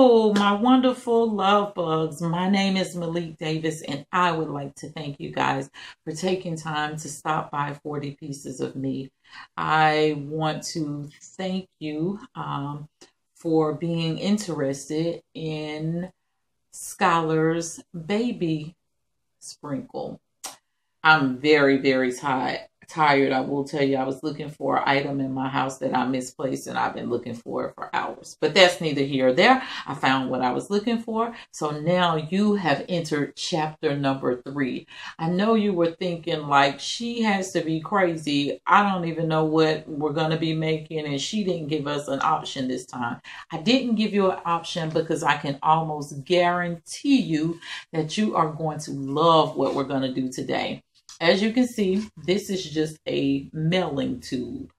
Hello, my wonderful love bugs. My name is Maylikdavis, and I would like to thank you guys for taking time to stop by 40 Pieces of Me. I want to thank you for being interested in Skylar's baby sprinkle. I'm very, very tired. I will tell you, I was looking for an item in my house that I misplaced, and I've been looking for it for hours. But that's neither here or there. I found what I was looking for. So now you have entered chapter number 3. I know you were thinking, like, she has to be crazy. I don't even know what we're going to be making, and she didn't give us an option this time. I didn't give you an option because I can almost guarantee you that you are going to love what we're going to do today. As you can see, this is just a mailing tube,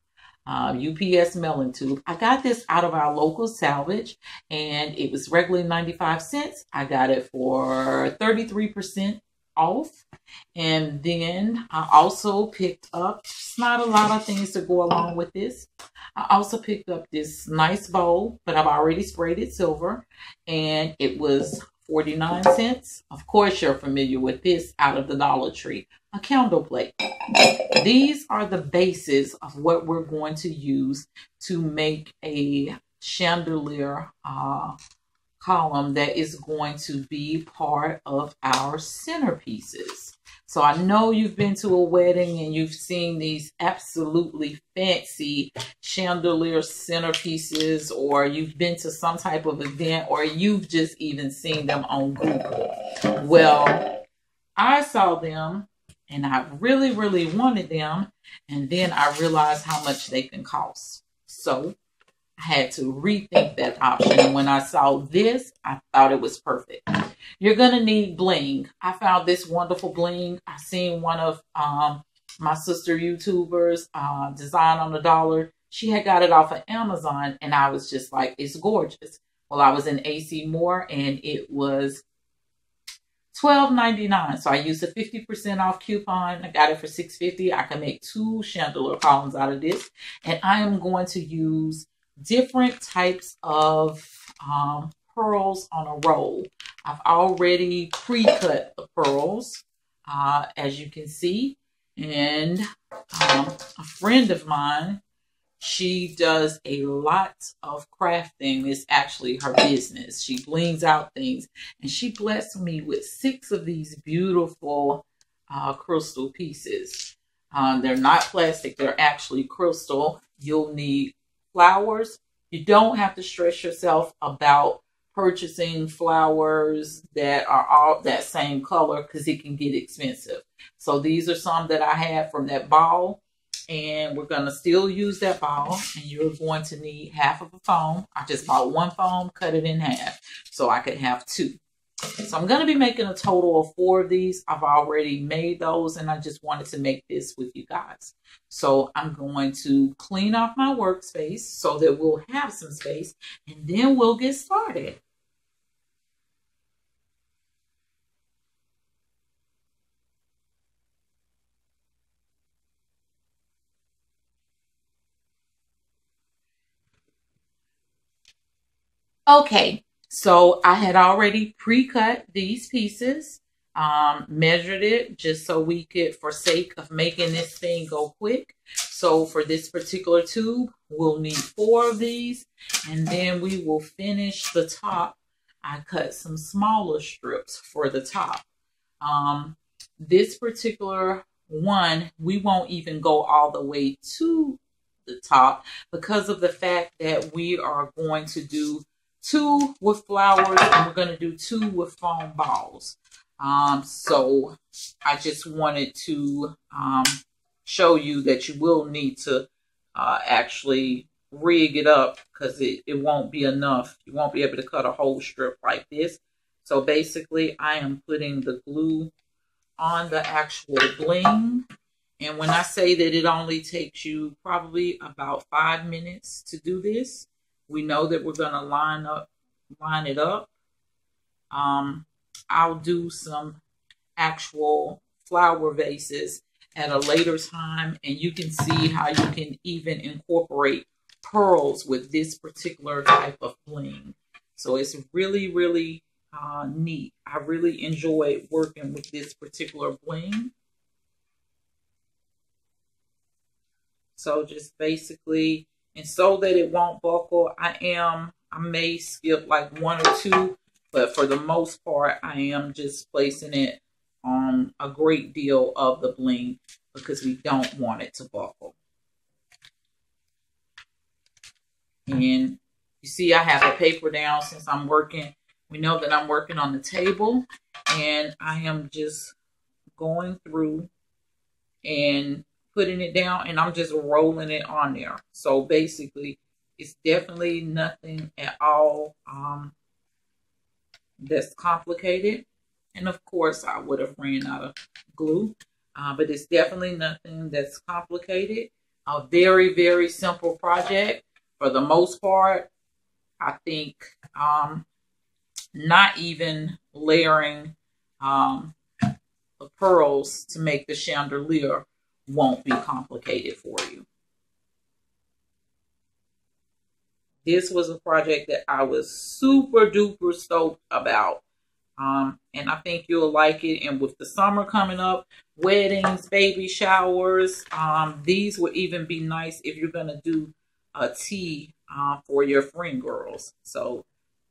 UPS mailing tube. I got this out of our local salvage, and it was regularly 95 cents. I got it for 33% off. And then I also picked up, it's not a lot of things to go along with this. I also picked up this nice bowl, but I've already sprayed it silver, and it was 49 cents. Of course, you're familiar with this out of the Dollar Tree, a candle plate. These are the bases of what we're going to use to make a chandelier column that is going to be part of our centerpieces. So I know you've been to a wedding and you've seen these absolutely fancy chandelier centerpieces, or you've been to some type of event, or you've just even seen them on Google. Well, I saw them and I really, really wanted them. And then I realized how much they can cost. So I had to rethink that option. And when I saw this, I thought it was perfect. You're going to need bling. I found this wonderful bling. I seen one of my sister YouTubers design on the dollar. She had got it off of Amazon, and I was just like, it's gorgeous. Well, I was in AC Moore, and it was $12.99. So I used a 50% off coupon. I got it for $6.50. I can make 2 chandelier columns out of this. And I am going to use different types of pearls on a roll. I've already pre-cut the pearls, as you can see. And a friend of mine, she does a lot of crafting. It's actually her business. She blings out things. And she blessed me with 6 of these beautiful crystal pieces. They're not plastic. They're actually crystal. You'll need flowers. You don't have to stress yourself about purchasing flowers that are all that same color, because it can get expensive. So these are some that I had from that ball, and we're going to still use that ball. And you're going to need half of a foam. I just bought 1 foam, cut it in half so I could have 2. So I'm going to be making a total of 4 of these. I've already made those, and I just wanted to make this with you guys. So I'm going to clean off my workspace so that we'll have some space, and then we'll get started. Okay, so I had already pre-cut these pieces, measured it just so we could, for sake of making this thing go quick. So for this particular tube, we'll need 4 of these, and then we will finish the top. I cut some smaller strips for the top. This particular one, we won't even go all the way to the top because of the fact that we are going to do 2 with flowers, and we're going to do 2 with foam balls. So I just wanted to show you that you will need to actually rig it up, because it won't be enough. You won't be able to cut a whole strip like this. So basically, I am putting the glue on the actual bling. And when I say that it only takes you probably about 5 minutes to do this, we know that we're going to line it up. I'll do some actual flower vases at a later time, and you can see how you can even incorporate pearls with this particular type of bling. So it's really, really neat. I really enjoyed working with this particular bling. So just basically, and so that it won't buckle, I may skip like one or two, but for the most part, I am just placing it on a great deal of the bling because we don't want it to buckle. And you see, I have the paper down since I'm working. We know that I'm working on the table, and I am just going through and putting it down, and I'm just rolling it on there. So basically, it's definitely nothing at all that's complicated. And of course, I would have ran out of glue, but it's definitely nothing that's complicated. A very, very simple project. For the most part, I think not even layering the pearls to make the chandelier won't be complicated for you. This was a project that I was super duper stoked about. And I think you'll like it. And with the summer coming up, weddings, baby showers, these would even be nice if you're going to do a tea for your friend girls. So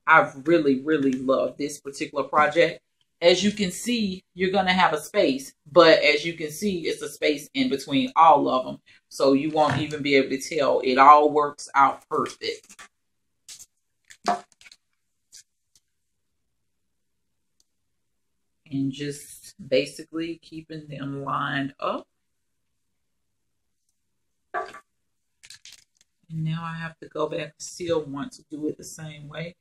I've really, really loved this particular project. As you can see, you're going to have a space, but as you can see, it's a space in between all of them. So you won't even be able to tell. It all works out perfect. And just basically keeping them lined up. And now I have to go back and still want to do it the same way.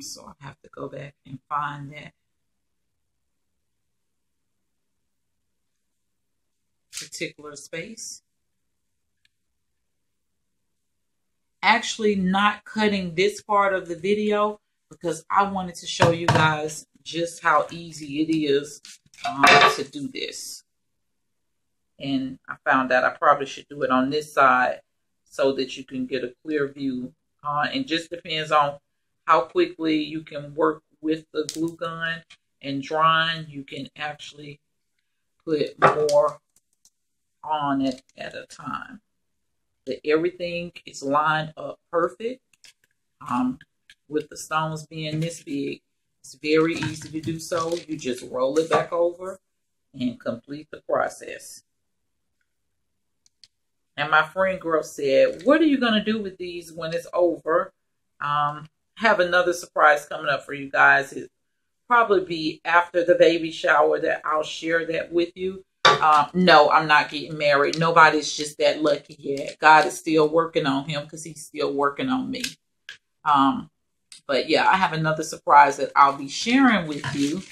So I have to go back and find that particular space. Actually not cutting this part of the video because I wanted to show you guys just how easy it is to do this. And I found out I probably should do it on this side so that you can get a clear view. And just depends on how quickly you can work with the glue gun and drying. You can actually put more on it at a time. That everything is lined up perfect. With the stones being this big, it's very easy to do so. You just roll it back over and complete the process. And my friend girl said, what are you going to do with these when it's over? Have another surprise coming up for you guys. It'll probably be after the baby shower that I'll share that with you. No, I'm not getting married. Nobody's just that lucky yet. God is still working on him because he's still working on me. But yeah, I have another surprise that I'll be sharing with you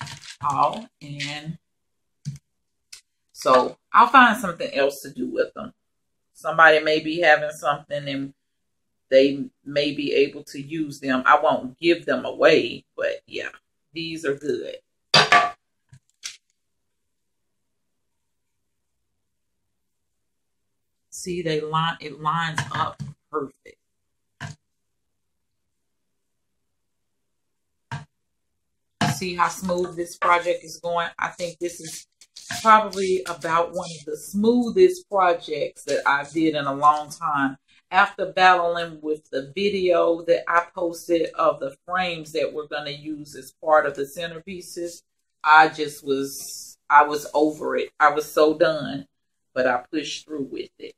all. And so I'll find something else to do with them. Somebody may be having something and they may be able to use them. I won't give them away, but yeah, these are good. See, it lines up perfect. See how smooth this project is going? I think this is probably about one of the smoothest projects that I did in a long time. After battling with the video that I posted of the frames that we're going to use as part of the centerpieces, I was over it. I was so done, but I pushed through with it.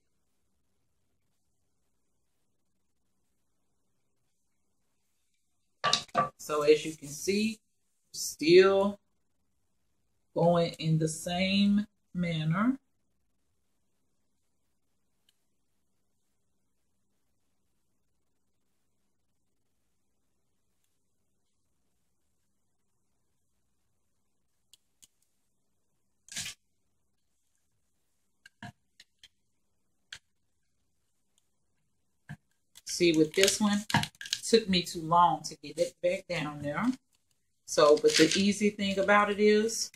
So as you can see, still going in the same manner. See, with this one, it took me too long to get it back down there. So, but the easy thing about it is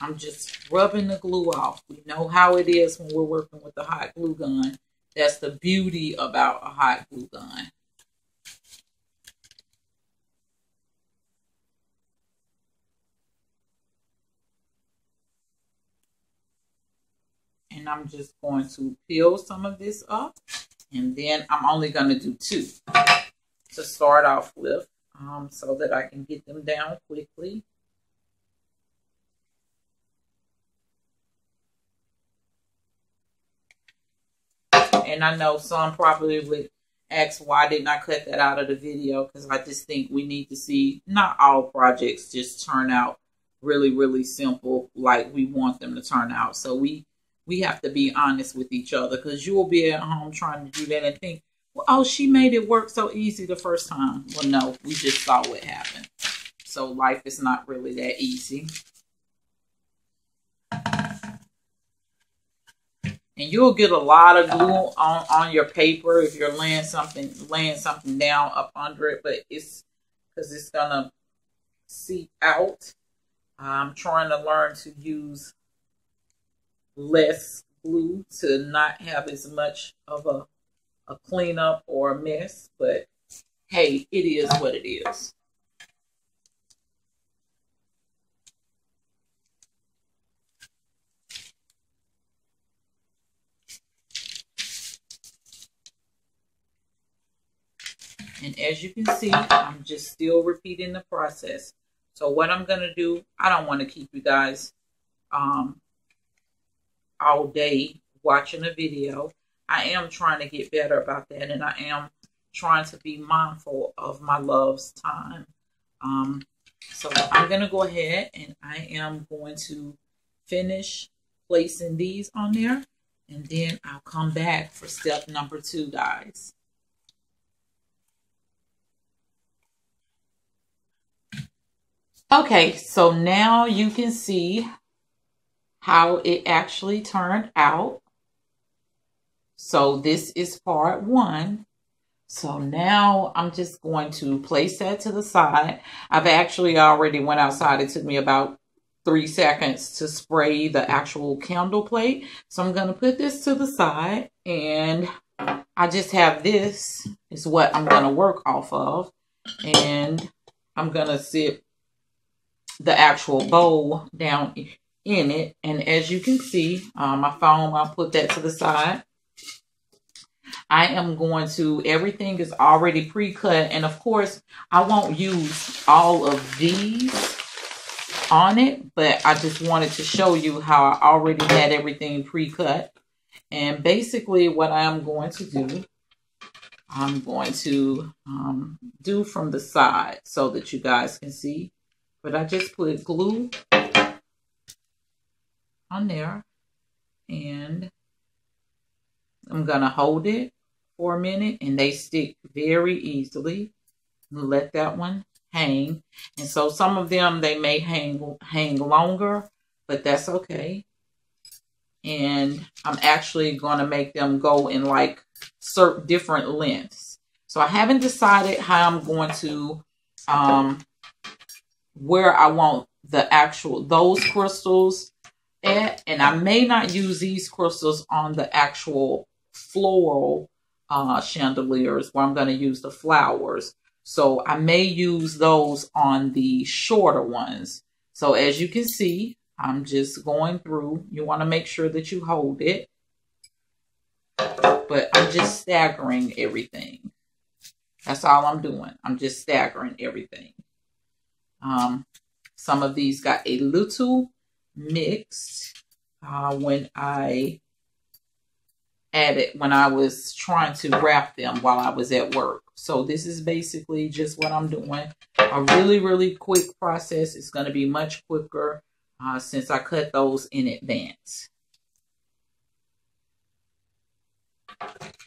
I'm just rubbing the glue off. We know how it is when we're working with a hot glue gun. That's the beauty about a hot glue gun. I'm just going to peel some of this up. And then I'm only going to do 2 to start off with, so that I can get them down quickly. And I know some probably would ask, why didn't I cut that out of the video? Because I just think we need to see not all projects just turn out really, really simple like we want them to turn out. So we have to be honest with each other, because you will be at home trying to do that and think, well, oh, she made it work so easy the first time. Well, no, we just saw what happened. So life is not really that easy. And you'll get a lot of glue on your paper if you're laying something down up under it, but it's because it's gonna seep out. I'm trying to learn to use less glue to not have as much of a cleanup or a mess, but hey, it is what it is. And as you can see, I'm just still repeating the process. So what I'm going to do, I don't want to keep you guys all day watching a video. I am trying to get better about that, and I am trying to be mindful of my love's time. So I'm going to go ahead and I am going to finish placing these on there, and then I'll come back for step number 2, guys. Okay, so now you can see how it actually turned out. So this is part 1. So now I'm just going to place that to the side. I've actually already went outside. It took me about 3 seconds to spray the actual candle plate. So I'm going to put this to the side, and I just have this is what I'm going to work off of. And I'm going to sit the actual bowl down in it. And as you can see, my foam, I'll put that to the side. I am going to, everything is already pre-cut. And of course, I won't use all of these on it, but I just wanted to show you how I already had everything pre-cut. And basically what I'm going to do, I'm going to do from the side so that you guys can see. But I just put glue on there, and I'm going to hold it for a minute, and they stick very easily. Let that one hang. And so some of them, they may hang longer, but that's okay. And I'm actually going to make them go in like certain different lengths. So I haven't decided how I'm going to where I want the actual, those crystals at. And I may not use these crystals on the actual floral chandeliers where I'm going to use the flowers. So I may use those on the shorter ones. So as you can see, I'm just going through. You want to make sure that you hold it. But I'm just staggering everything. That's all I'm doing. I'm just staggering everything. Some of these got a little mixed when I was trying to wrap them while I was at work. So this is basically just what I'm doing. A really, really quick process. It's going to be much quicker since I cut those in advance.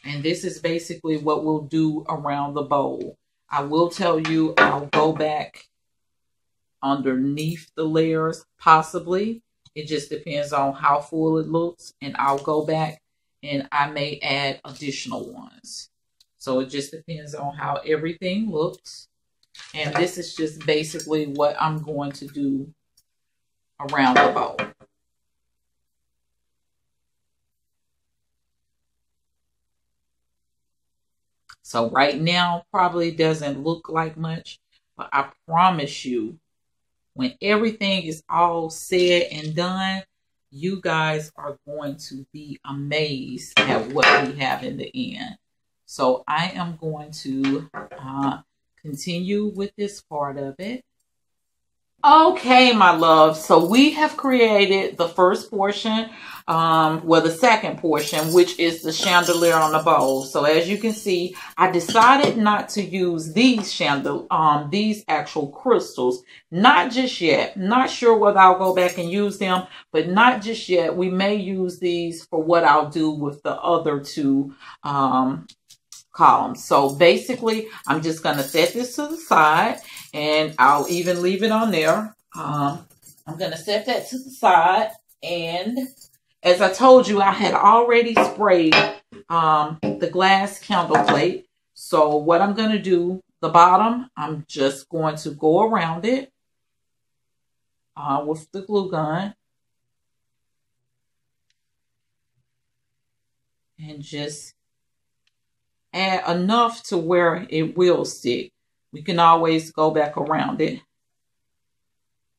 And this is basically what we'll do around the bowl. I will tell you, I'll go back underneath the layers, possibly. It just depends on how full it looks. And I'll go back and I may add additional ones. So it just depends on how everything looks. And this is just basically what I'm going to do around the bowl. So right now probably doesn't look like much, but I promise you, when everything is all said and done, You guys are going to be amazed at what we have in the end. So I am going to continue with this part of it. Okay, my love. So we have created the first portion, well, the second portion, which is the chandelier on the bowl. So as you can see, I decided not to use these these actual crystals, not just yet. Not sure whether I'll go back and use them, but not just yet. We may use these for what I'll do with the other two columns. So basically, I'm just going to set this to the side, and I'll even leave it on there. I'm going to set that to the side, and as I told you, I had already sprayed the glass candle plate. So what I'm going to do, the bottom, I'm just going to go around it with the glue gun and just add enough to where it will stick. We can always go back around it.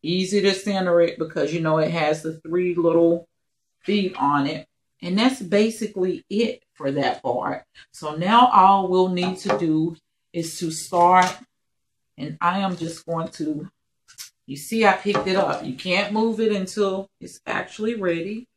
Easy to center it because you know it has the 3 little feet on it. And that's basically it for that part. So now all we'll need to do is to start. And I am just going to, you see I picked it up. You can't move it until it's actually ready.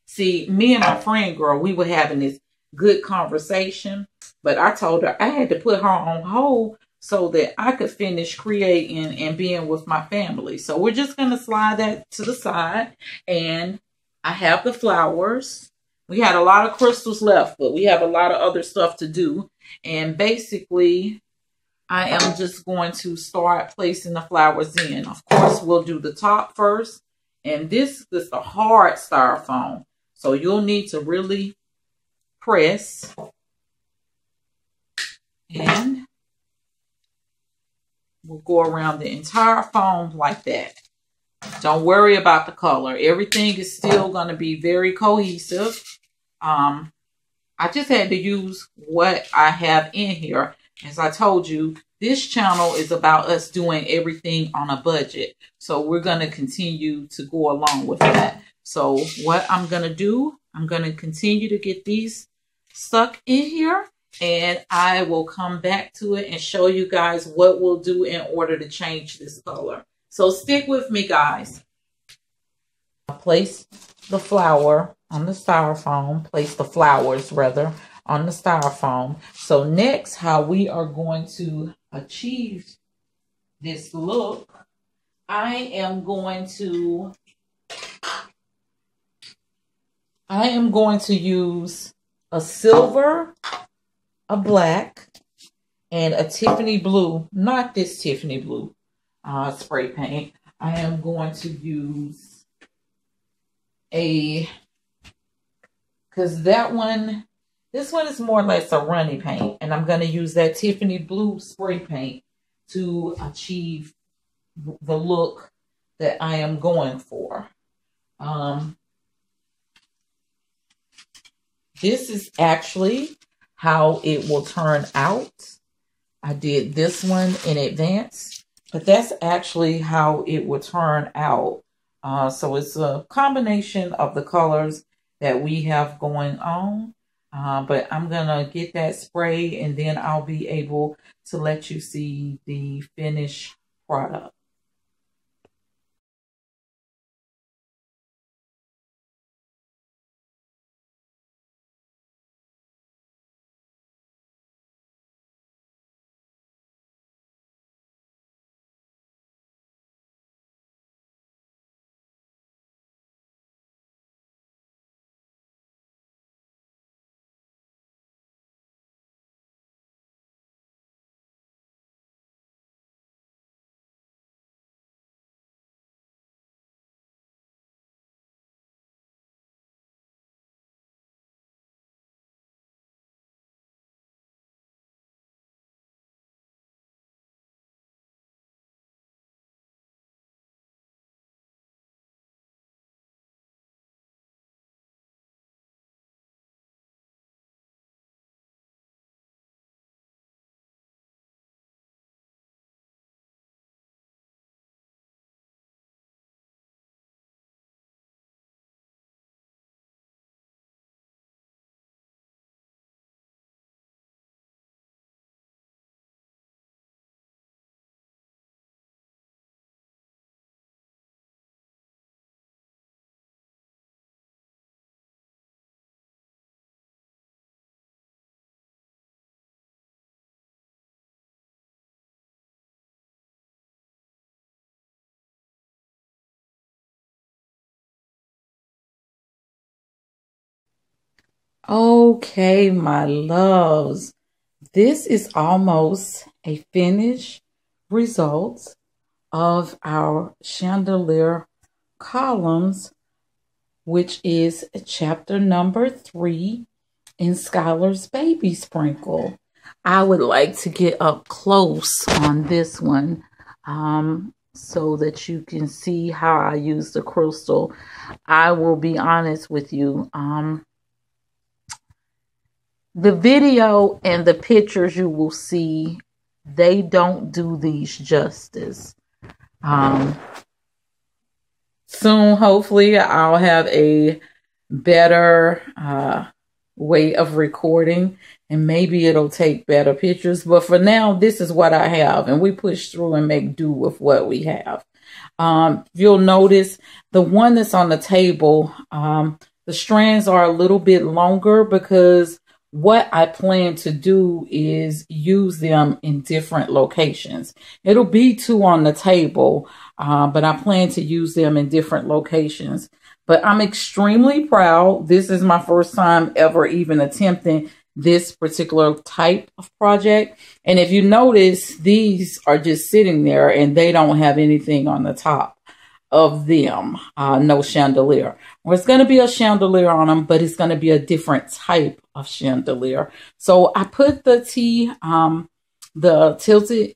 See, me and my friend girl, we were having this good conversation, but I told her I had to put her on hold so that I could finish creating and being with my family. So we're just going to slide that to the side, and I have the flowers. We had a lot of crystals left, but we have a lot of other stuff to do. And basically, I am just going to start placing the flowers in. Of course, we'll do the top first, and this is the hard styrofoam. So you'll need to really press, and we'll go around the entire foam like that. Don't worry about the color. Everything is still going to be very cohesive. I just had to use what I have in here. As I told you, this channel is about us doing everything on a budget. So we're going to continue to go along with that. So what I'm going to do, I'm going to continue to get these stuck in here, and I will come back to it and show you guys what we'll do in order to change this color. So stick with me, guys. I'll place the flower on the styrofoam, place the flowers rather on the styrofoam. So next, how we are going to achieve this look, I am going to use a silver, a black, and a Tiffany blue. Not this Tiffany blue spray paint. I am going to use because this one is more or less a runny paint. And I'm going to use that Tiffany blue spray paint to achieve the look that I am going for. This is actually how it will turn out. I did this one in advance, but that's actually how it will turn out. So it's a combination of the colors that we have going on. But I'm going to get that spray, and then I'll be able to let you see the finished product. Okay, my loves, this is almost a finished result of our chandelier columns, which is chapter number 3 in Skylar's Baby Sprinkle. I would like to get up close on this one so that you can see how I use the crystal. I will be honest with you. The video and the pictures you will see, they don't do these justice. Soon, hopefully, I'll have a better way of recording, and maybe it'll take better pictures. But for now, this is what I have, and we push through and make do with what we have. You'll notice the one that's on the table, the strands are a little bit longer because what I plan to do is use them in different locations. It'll be 2 on the table, but I plan to use them in different locations. But I'm extremely proud. This is my first time ever even attempting this particular type of project. And if you notice, these are just sitting there and they don't have anything on the top of them. No chandelier. Well, it's going to be a chandelier on them, but it's going to be a different type of chandelier. So I put the tilted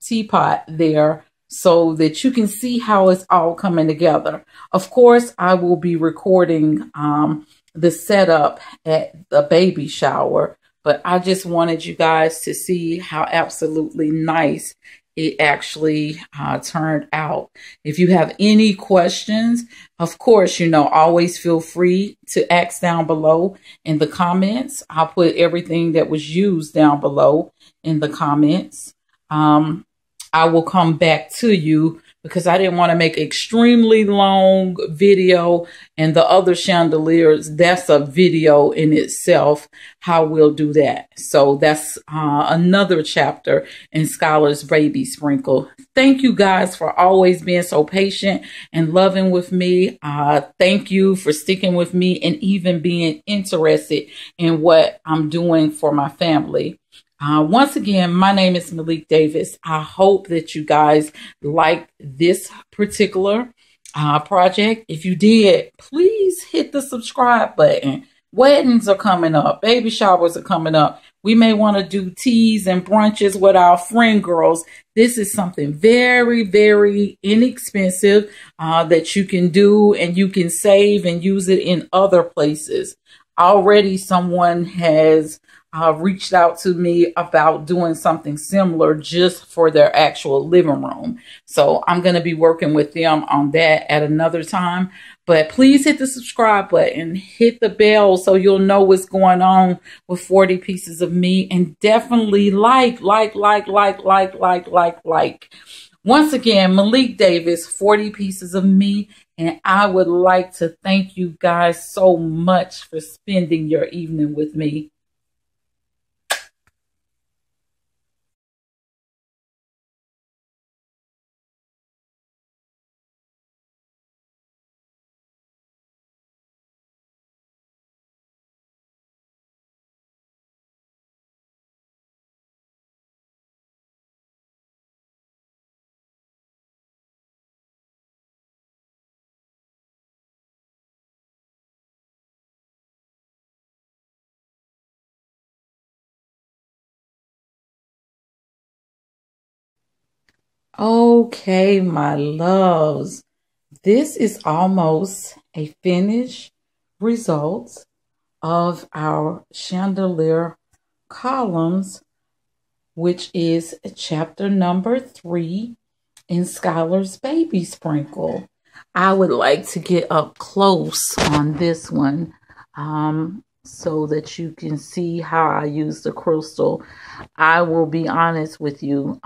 teapot there so that you can see how it's all coming together. Of course, I will be recording the setup at the baby shower, but I just wanted you guys to see how absolutely nice it actually turned out. If you have any questions, of course, always feel free to ask down below in the comments. I'll put everything that was used down below in the comments. I will come back to you because I didn't want to make an extremely long video, and the other chandeliers, that's a video in itself, how we'll do that. So that's another chapter in Skylar's Baby Sprinkle. Thank you guys for always being so patient and loving with me. Thank you for sticking with me and even being interested in what I'm doing for my family. Once again, my name is Maylikdavis. I hope that you guys like this particular project. If you did, please hit the subscribe button. Weddings are coming up. Baby showers are coming up. We may want to do teas and brunches with our friend girls. This is something very, very inexpensive that you can do, and you can save and use it in other places. Already someone has reached out to me about doing something similar just for their actual living room. So I'm going to be working with them on that at another time. But please hit the subscribe button, hit the bell so you'll know what's going on with 40 Pieces of Me, and definitely like. Once again, Maylikdavis, 40 Pieces of Me, and I would like to thank you guys so much for spending your evening with me. Okay, my loves, this is almost a finished result of our chandelier columns, which is chapter number 3 in Skylar's Baby Sprinkle. I would like to get up close on this one so that you can see how I use the crystal. I will be honest with you.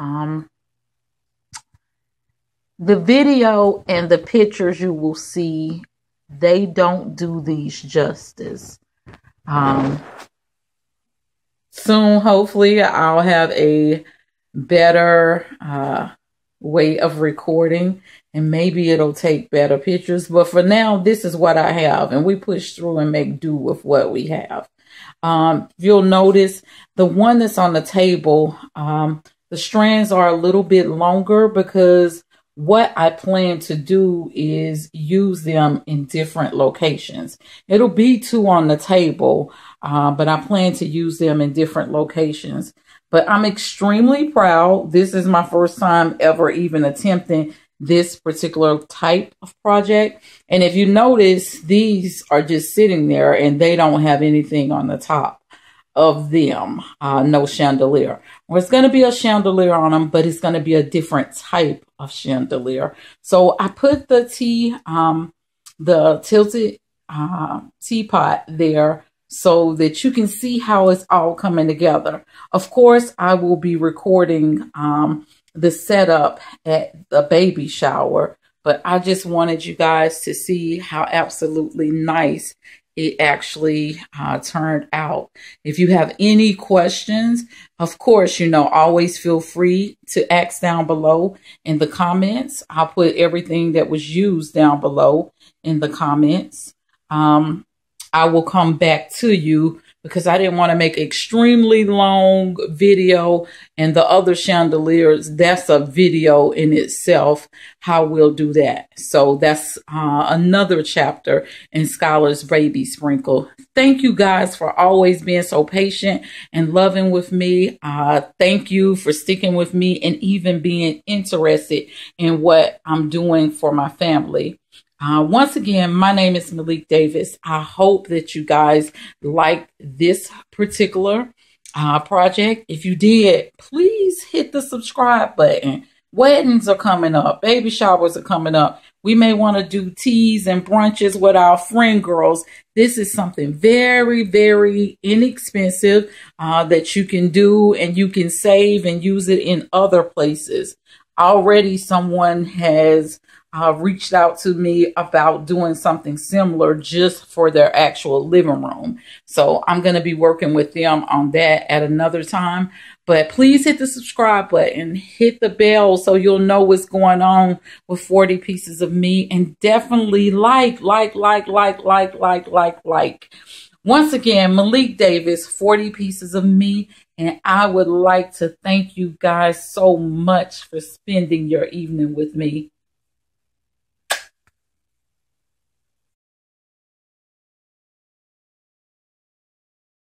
The video and the pictures you will see, they don't do these justice. Soon, hopefully, I'll have a better way of recording, and maybe it'll take better pictures. But for now, this is what I have, and we push through and make do with what we have. You'll notice the one that's on the table, the strands are a little bit longer because what I plan to do is use them in different locations. It'll be two on the table, but I plan to use them in different locations. But I'm extremely proud. This is my first time ever even attempting this particular type of project. And if you notice, these are just sitting there and they don't have anything on the top of them. No chandelier. Well, it's going to be a chandelier on them, but it's going to be a different type of chandelier. So I put the the tilted teapot there so that you can see how it's all coming together. Of course, I will be recording the setup at the baby shower, but I just wanted you guys to see how absolutely nice it actually turned out. If you have any questions, of course, always feel free to ask down below in the comments. I'll put everything that was used down below in the comments. I will come back to you because I didn't want to make an extremely long video, and the other chandeliers, that's a video in itself, how we'll do that. So that's another chapter in Skylar's Baby Sprinkle. Thank you guys for always being so patient and loving with me. Thank you for sticking with me and even being interested in what I'm doing for my family. Once again, my name is maylikdavis. I hope that you guys like this particular project. If you did, please hit the subscribe button. Weddings are coming up. Baby showers are coming up. We may want to do teas and brunches with our friend girls. This is something very, very inexpensive that you can do, and you can save and use it in other places. Already someone has reached out to me about doing something similar just for their actual living room. So I'm going to be working with them on that at another time. But please hit the subscribe button, hit the bell so you'll know what's going on with 40 Pieces of Me, and definitely like. Once again, maylikdavis, 40 Pieces of Me, and I would like to thank you guys so much for spending your evening with me.